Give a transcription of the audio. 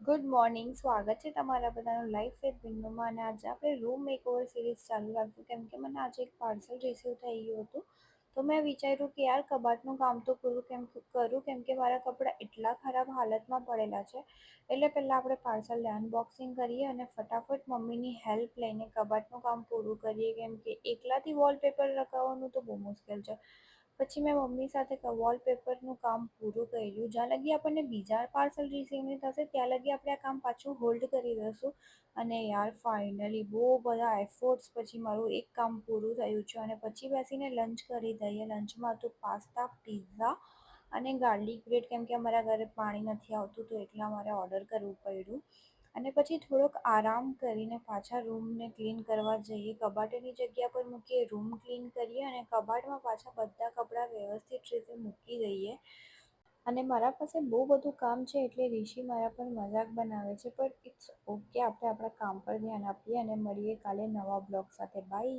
Good morning, સ્વાગત છે તમારા બધાનું લાઈફ વિથ બિંદુમાં. અને આજે આપણે રૂમ મેકઓવર સિરીઝ ચાલુ રાખ્યું કેમ કે મને આજે એક પાર્સલ રિસીવ થઈ ગયું હતું. તો મેં વિચાર્યું કે યાર કબાટનું કામ તો પૂરું કેમ કે મારા કપડાં એટલા ખરાબ હાલતમાં પડેલા છે. એટલે પહેલાં આપણે પાર્સલને અનબોક્સિંગ કરીએ અને ફટાફટ મમ્મીની હેલ્પ લઈને કબાટનું કામ પૂરું કરીએ, કેમ કે એકલાથી વોલપેપર લગાવવાનું તો બહુ મુશ્કેલ છે. પછી મેં મમ્મી સાથે વોલપેપરનું કામ પૂરું કર્યું. જ્યાં લગી આપણને બીજા પાર્સલ રિસીવ નહીં થશે ત્યાં લગી આપણે આ કામ પાછું હોલ્ડ કરી દઈશું. અને યાર ફાઇનલી બહુ બધા એફર્ટ્સ પછી મારું એક કામ પૂરું થયું છે. અને પછી બેસીને લંચ કરી દઈએ. લંચમાં હતું પાસ્તા, પિઝા અને ગાર્લિક બ્રેડ, કેમ કે અમારા ઘરે પાણી નથી આવતું તો એટલે અમારે ઓર્ડર કરવું પડ્યું. અને પછી થોડોક આરામ કરીને પાછા રૂમને ક્લીન કરવા જઈએ. કબાટની જગ્યા પર મૂકીએ, રૂમ ક્લીન કરીએ અને કબાટમાં પાછા બધા કપડાં વ્યવસ્થિત રીતે મૂકી દઈએ. અને મારા પાસે બહુ બધું કામ છે એટલે રિશી મારા પર મજાક બનાવે છે, પણ ઇટ્સ ઓકે. આપણે આપણા કામ પર ધ્યાન આપીએ અને મળીએ કાલે નવા બ્લોગ સાથે. બાય.